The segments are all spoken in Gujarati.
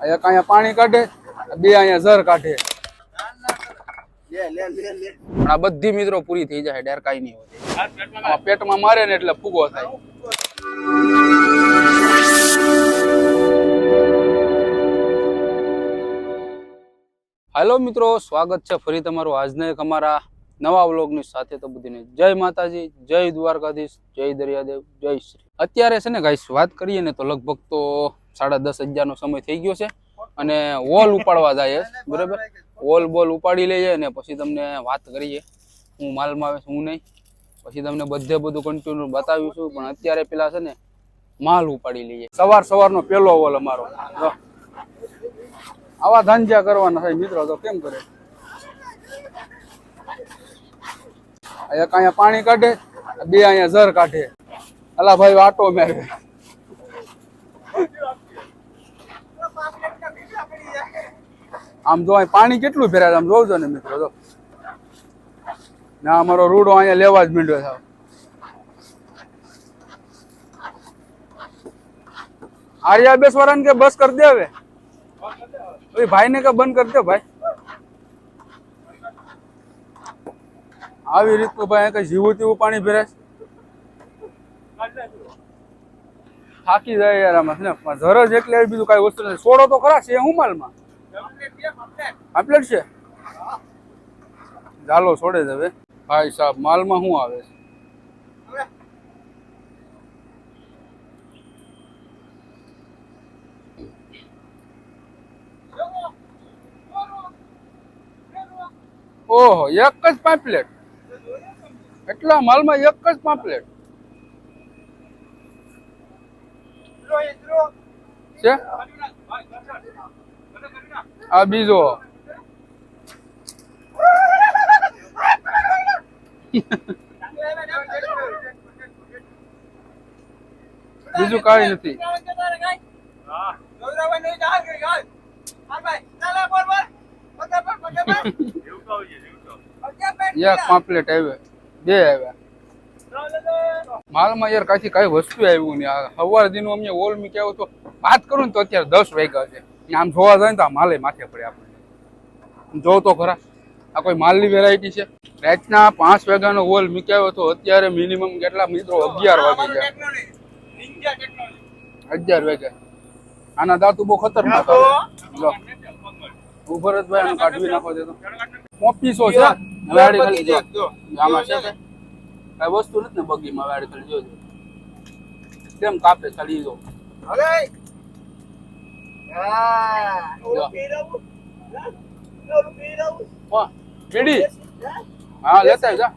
એક અહીંયા પાણી કાઢે, બે અહીંયા ઝર કાઢે. પણ આ બધી મિત્રો પૂરી થઈ જાય, ડેર કાંઈ નહીં હોતી. પેટમાં મારે ને એટલે ફૂગો થાય. હાલો મિત્રો, સ્વાગત છે ફરી તમારું આજના એક અમારા નવા વ્લોગની સાથે. તો બધીને જય માતાજી, જય દ્વારકાધીશ, જય દરિયાદેવ, જય શ્રી. અત્યારે છે ને ગાઈસ વાત કરીએ ને તો લગભગ તો 10:30 નો સમય થઈ ગયો છે અને વોલ ઉપાડવા જાય છે, બરાબર. વોલ બોલ ઉપાડી લઈએ ને પછી તમને વાત કરીએ હું માલમાં આવે હું નહીં, પછી તમને બધે બધું કન્ટિન્યુ બતાવીશું. પણ અત્યારે પેલા છે ને માલ ઉપાડી લઈએ. સવારનો પેલો વોલ અમારો. આવા ધાંજા કરવાના થાય મિત્રો, તો કેમ કરે. એક અહીંયા પાણી કાઢે, બે અહીંયા ઝર કાઢે. અલા ભાઈ આટો મેળવે. આમ જો અહીં પાણી કેટલું ભેરાય આમ જોજો ને મિત્રો. જો ના અમારો રૂડો અહીંયા લેવા જ માંડ્યો છે. આર્યા બેસવાળાને કે બસ કરી દે હવે. ભાઈ ને કે બંધ કરી દે ભાઈ. આવી રીતનું ભાઈ કઈ જીવું તેવું પાણી ભેરાય. થાકી જાય યાર આમાં ને. ઝરજ એટલે બીજું કઈ વસ્તુ નથી. સોડો તો ખરા છે હું માલમાં આપલેટ છે. ચાલો છોડે જ હવે. ભાઈ સાહેબ માલમાં શું આવે છે? ઓહો, એક જ પામ્પલેટ. એટલા માલમાં એક જ પામ્પલેટ છે. આ બીજો બીજું કઈ નથી. એક પામ્પલેટ આવ્યા, બે આવ્યા. માલમાં યાર કાંઈ કઈ વસ્તુ આવ્યું નહીં. સવાર દિન અમને ઓલ મી કેવું તો વાત કરું ને તો અત્યારે 10 વાગ્યા છે. આમ જોવા જાય ને તો આ માલે માથે પડે આપણે. જો તો ખરા આ કોઈ માલની વેરાયટી છે. રાતના 5 વાગ્યાનો ઓલ મીક્યાવ્યો તો અત્યારે મિનિમમ કેટલા મિત્રો 11 વાગી ગયા. 11 વાગ્યા. આના દાંતુ બહુ ખતરનાક આવે. ઉભર જ ભાઈ આને કાઢવી નાખો છે તો પોપીસો છે. વાડી ખાલી જો આમાં છે કઈ વસ્તુ નથી ને બગીમાં. વાડી ખાલી જોજો કેમ કાપે ખાલી જો. બીડી હા લેતા જા.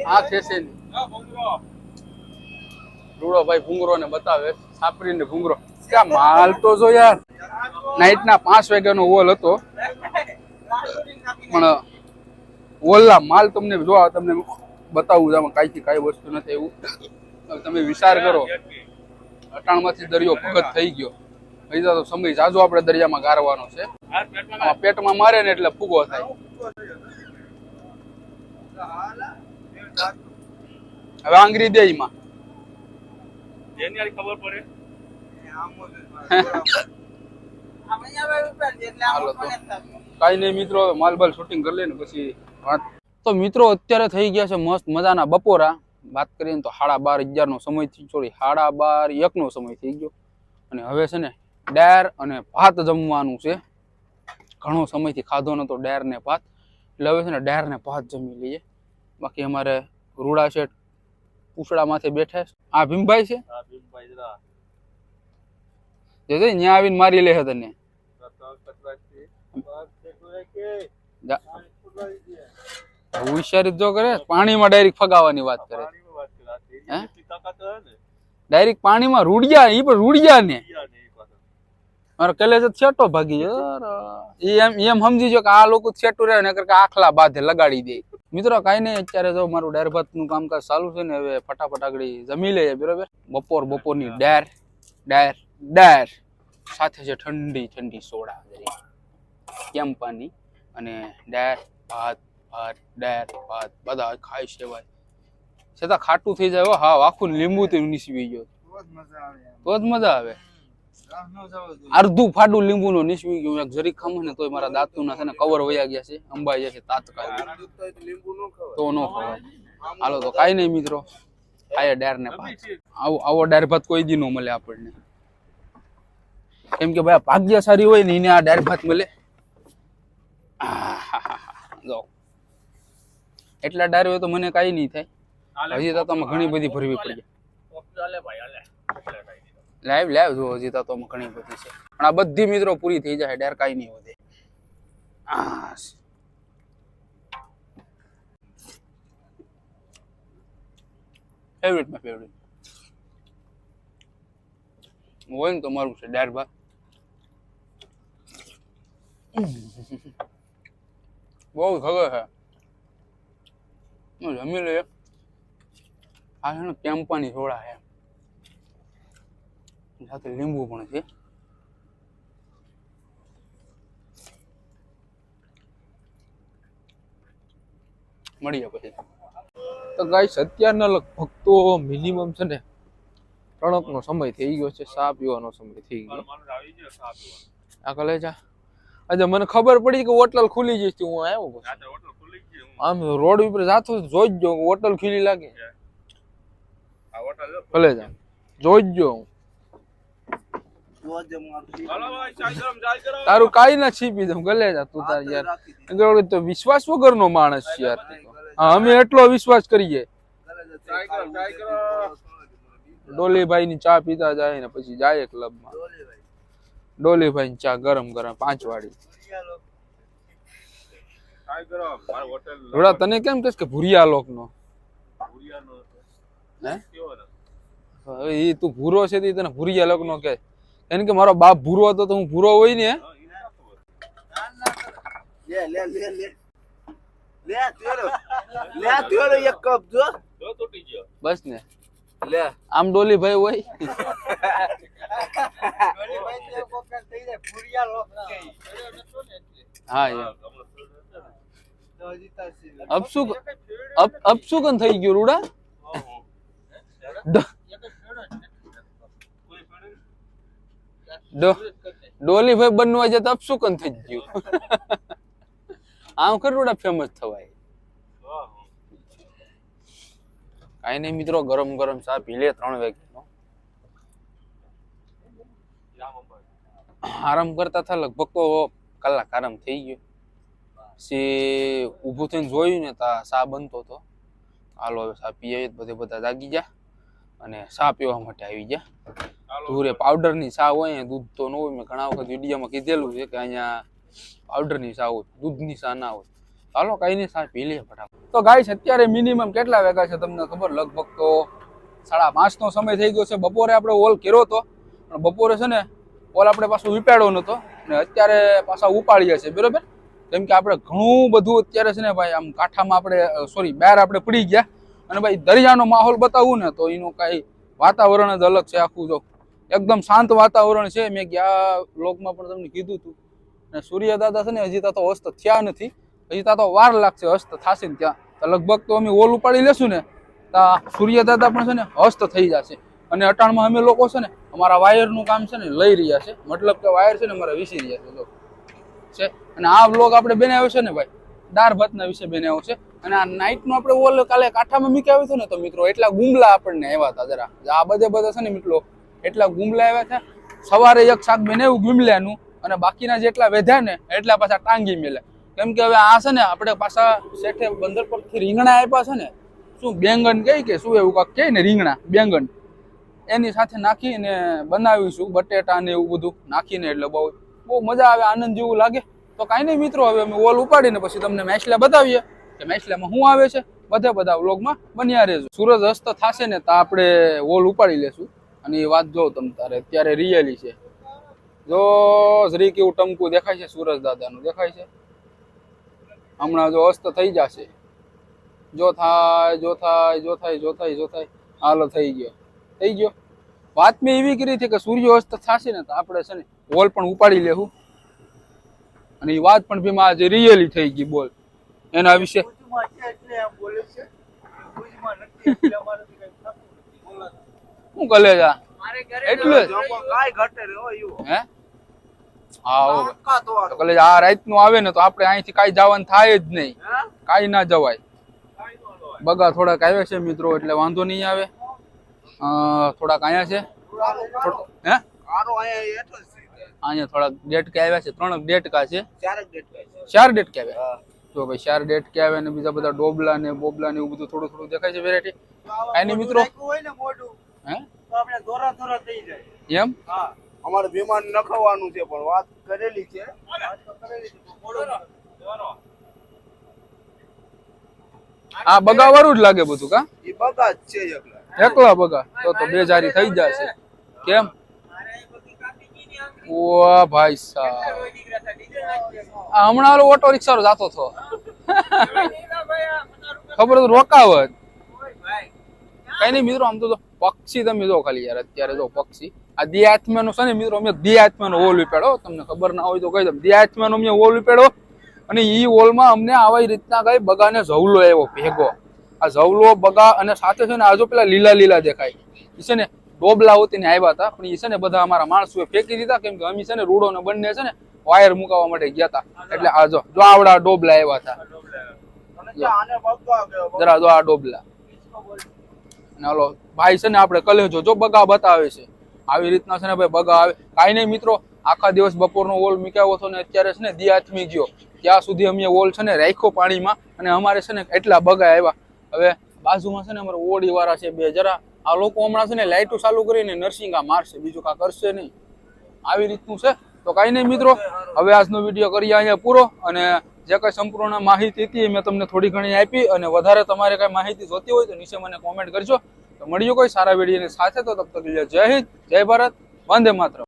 હા ખેસે રૂડો ભાઈ ભૂંગરો ને બતાવે. છાપરી ને ભૂંગરો. ક્યાં માલ તો જો યાર. નાઈટના 5 વાગ્યાનો વોલ હતો પણ વોલના માલ તમને જોવા તમને બતાવું આમાં કાંઈથી કાંઈ વસ્તુ નથી. એવું તમે વિચાર કરો. અટાણમાંથી દરિયો ભગત થઈ ગયો. હજી તો સમય જાજો આપણે દરિયામાં ગારવાનો છે. પેટમાં મારે ને એટલે ફૂગો થાય. હવે આંગળી દે એમાં ખબર પડે. કઈ નહીં મિત્રો, માલ બાલ શૂટિંગ કરી લે ને પછી વાત. તો મિત્રો અત્યારે થઈ ગયા છે મસ્ત મજાના બપોરા. વાત કરીએ ને તો 12:30 નો સમય થઈ, સોરી 12:30 નો સમય થઈ ગયો. અને હવે છે ને ડેર અને ભાત જમવાનું છે. ઘણો સમયથી ખાધો નતો ડેર ને ભાત, એટલે હવે છે ને ડેર ને ભાત જમી લઈએ. બાકી અમારે રૂડા શેઠ પૂછડા માથે બેઠા છે. આ ભીમભાઈ છે. ત્યાં આવીને મારી લે તને. હોશિયારી જો કરે પાણીમાં ડાયરેક્ટ ફગાવાની વાત કરે. ડાયરેક્ટ પાણીમાં રૂડિયા. એ પણ રૂડિયા ને મારો કલેજ છેટો ભાગી એમ સમજીજો કે આ લોકો છેટું રહે ને આખલા બાંધે લગાડી દે. મિત્રો કાંઈ નહીં, અત્યારે જો મારું ડેર ભાતનું કામકાજ ચાલુ છે ને. હવે ફટાફટ આગળ જમી લઈએ બરોબર. બપોરની ડેર ડેર ડેર સાથે છે ઠંડી ઠંડી સોડા કેમ્પાની અને ડેર ભાત ભાત ડેર ભાત બધા ખાઈ સેવાય છતાં ખાટું થઈ જાય. હા આખું લીંબુ તો નીસવી ગયો. તો જ મજા આવે. અડધું ફાડું લીંબુ નું નીસવી ગયું, એક જરીક ખામું ને તોય મારા દાંતું ના છે ને કવર વયા ગયા છે, અંબાઈ જાય છે તાત્કાલિક, તો નો ખવાય. હાલો તો કાઈ નહીં મિત્રો, આયા ડાર ને ભાત. આવો ડાર ભાત કોઈ દી નો મળે આપણને, કેમ કે ભાઈ ભાગ્યશાળી હોય ને એને આ ડાર ભાત મળે. જો એટલા ડાર હોય તો મને કઈ નહીં થાય. હજી તો તમે ઘણી બધી ભરવી પડી. લાઈવ જો હજી તો ઘણી બધી છે, પણ આ બધી મિત્રો પૂરી થઈ જાય, ડાર કઈ નહીં વધે. ફેવરેટ માં ફેવરેટ હોય ને તો મારું છે ડાર ભાત. બહુ ખબર છે જમી લે. આ છે ને કેમ્પાની સોડા છે, સાથે લીંબુ પણ છે. મળીએ પછી. તો ગાઈસ અત્યારના લગભગ તો મિનિમમ છે ને 3 નો સમય થઈ ગયો છે, ચા પીવાનો સમય થઈ ગયો. આ કલેજા આજે મને ખબર પડી કે હોટલ ખુલી ગઈ હતી, હું આવ્યો આમ રોડ ઉપર જાતો જોઈ જ હોટલ ખુલી લાગે. કલેજા જોઈ જ તારું કાઈ ના છીપી દઉં. કલેજા તું તાર યાર તો વિશ્વાસ વગર નો માણસ છે યાર. હા અમે એટલો વિશ્વાસ કરીએ. ડોલીભાઈ ની ચા પીતા જાય ને પછી જાય ક્લબ માં. ડોલીભાઈ ની ચા ગરમ ગરમ 5 વાળી. તને કેમ કહેશ કે ભૂરિયા લોક નો? એ તું ભૂરો છે તને ભૂરિયા લોક નો કે? એને કે મારો બાપ ભૂરો હતો તો હું ભૂરો હોય ને? બસ ને આમ ડોલીભાઈ હોય. હા અપસુકન થઈ ગયું રૂડા. ડોલીભાઈ બનવા જતા અપસુકન થઈ ગયું. આમ ખરું ફેમસ થવાય. કઈ નઈ મિત્રો, ગરમ ગરમ ચા પી લે 3 વાગ્યાનો. આરામ કરતા હતા લગભગ તો કલાક આરામ થઈ ગયો. પછી ઊભું થઈને જોયું ને તા ચા બનતો હતો. હાલો હવે ચા પીએ. બધા જાગી ગયા અને ચા પીવા માટે આવી ગયા. ધૂરે પાવડર ની ચા હોય, દૂધ તો ન હોય. મેં ઘણા વખત વિડીયોમાં કીધેલું છે કે અહીંયા પાવડર ની ચા હોય, દૂધ ની ચા ના હોય. હાલો કઈ નહીં, ચા પી લે ફટાફટ. તો ગાઈસ અત્યારે મિનિમમ કેટલા વાગ્યા છે તમને ખબર? લગભગ તો 5:30 નો સમય થઈ ગયો છે. બપોરે આપણે ઓલ કર્યો હતો, પણ બપોરે છે ને ઓલ આપણે પાછો વિપાડ્યો નતો અને અત્યારે પાછા ઉપાડીએ છે. બરોબર? કેમ કે આપણે ઘણું બધું અત્યારે છે ને ભાઈ આમ કાંઠામાં આપણે બહાર આપણે પડી ગયા. અને ભાઈ દરિયાનો માહોલ બતાવવું ને તો એનું કઈ વાતાવરણ જ અલગ છે આખું. જો એકદમ શાંત વાતાવરણ છે. મેં ગયા વ્લોગમાં પણ તમને કીધું હતું. અને સૂર્ય દાદા છે ને હજી તો અસ્ત થયા નથી, હજી તો વાર લાગશે અસ્ત થશે ને ત્યાં. તો લગભગ તો અમે ઓલ ઉપાડી લેશું ને તો સૂર્ય દાદા પણ છે ને અસ્ત થઈ જશે. અને અટાણમાં અમે લોકો છે ને અમારા વાયરનું કામ છે ને લઈ રહ્યા છે, મતલબ કે વાયર છે ને અમારા વીસી રહ્યા છે. અને આ વ્લોગ આપણે બનાવ્યો છે ને ભાઈ દાળ ભાતના વિશે બનાવ્યો છે. અને આ નાઇટનો આપણે ઓલ કાલે કાંઠામાં મીકી આવ્યું હતું ને તો મિત્રો એટલા ગુમલા આપણને આવ્યા હતા. જરા આ બધા છે ને મિત્રો એટલા ગુમલા આવ્યા હતા. સવારે એક શાક બનાવ્યું ગુમલાનું અને બાકીના જેટલા વેધ્યા ને એટલા પાછા ટાંગી મેલ્યા. કેમ કે હવે આ છે ને આપણે પાછા શેઠે બંદર પરથી રીંગણા આપ્યા છે ને, શું બેંગન કહે કે શું એવું કાંક કહે ને, રીંગણા બેંગન એની સાથે નાખીને બનાવીશું. બટેટા ને એવું બધું નાખીને એટલે બહુ મજા આવે, આનંદ જેવું લાગે. તો કાંઈ નહીં મિત્રો, હવે અમે ઓલ ઉપાડીને પછી તમને મેસલા બતાવીએ કે મેસલામાં શું આવે છે. બધા વ્લોગમાં બન્યા રહેજો. સૂરજ અસ્ત થશે ને તો આપણે ઓલ ઉપાડી લેશું. અને એ વાત જો તમ તારે અત્યારે રિયલી છે. જો જરી કેવું ટમકું દેખાય છે, સૂરજ દાદાનું દેખાય છે. હમણાં જો અસ્ત થઈ જશે. જો થાય હાલો થઈ ગયો. વાત મેં એવી કરી હતી કે સૂર્ય અસ્ત થશે ને તો આપણે છે ને વોલ પણ ઉપાડી લેવું. અને એ વાત પણ ભીમાં આજે રિયલી થઈ ગઈ. બોલ એના વિશે. શું કલેજા એટલું જ કાઈ ઘટે રે હો યો હે હા આખા તો તો કલે આ રાત નું આવે ને તો આપણે અહીંથી કાઈ જવાનું થાય જ નહીં કાઈ ના જવાય બગા થોડાક આવ્યા છે મિત્રો એટલે વાંધો નહીં આવે થોડાક અહીંયા છે હે આરો આયા હેઠો છે અહીંયા થોડાક ડેટકા આવ્યા છે 3 ડેટકા છે ચાર ડેટ છે 4 ડેટકા આવ્યા જો ભાઈ 4 ડેટકા આવ્યા ને બીજા બધા ડોબલા ને બોબલા ને એવું બધું થોડું થોડું દેખાય છે વેરાયટી કાઈ નહીં મિત્રો હોય ને મોઢું હે તો આપણે દોરા દોરા થઈ જાય એમ હા અમારે વિમાન નખવાનું છે પણ વાત કરેલી છે આ બગા વાળું જ લાગે બધું કા ઈ બગા જ છે એકલા બગા તો બે જારી થઈ જશે કેમ ઓ ભાઈ સાહેબ આ હમણાં ઓલો ઓટો રિક્ષા જાતો હતો ખબર તો રોકાવત કઈ નહીં મિત્રો આમ તો પક્ષી તમે જો ખાલી યાર અત્યારે જો પક્ષી આ દે આત્માનો છે ને મિત્રો અમે દે આત્માનો ઓલ ઉપાડો તમને ખબર ના હોય તો કહી દઉં દે આત્માનો અમે ઓલ ઉપાડો અને ઈ ઓલમાં અમને આવી રીતના કઈ બગાને ઝવલો આવ્યો ભેગો આ ઝવલો બગા અને સાથે છે ને આજો પેલા લીલા લીલા દેખાય ઈ છે ને ડોબલા હોતીને આવ્યા હતા પણ ઈ છે ને બધા અમારા માણસોએ ફેંકી દીધા કેમ કે અમે છે ને રૂડો ને બંને છે ને વાયર મુકાવવા માટે ગયા હતા એટલે આ જો આવડા ડોબલા આવ્યા હતા જરા જો આ ડોબલા અને ઓલો ભાઈ છે ને આપણે કલેજો જો બગા બતાવે છે આવી રીતના છે ને ભાઈ બગા આવે કાઈ નહીં મિત્રો આખા દિવસ બપોરનો ઓલ મૂક્યો હતો ને અત્યારે છે ને દી આથમી ગયો ત્યાં સુધી અમે ઓલ છે ને રાખ્યો પાણીમાં અને અમારે છે ને એટલા બગા આવ્યા હવે બાજુમાં છે ને અમારે ઓડી વાળા છે બે જરા આ લોકો હમણાં છે ને લાઈટો ચાલુ કરીને નરસિંગા મારશે બીજું કા કરશે નહીં આવી રીતનું છે તો કાઈ નહીં મિત્રો હવે આજનો વિડીયો કરીએ અહીંયા પૂરો અને જે કઈ સંપૂર્ણ માહિતી હતી મેં તમને થોડી ઘણી આપી અને વધારે તમારે કઈ માહિતી જોતી હોય તો નીચે મને કોમેન્ટ કરજો તો મળ્યો કોઈ સારા વિડીયોની સાથે તો તબ તક જય હિન્દ જય ભારત વંદે માતરમ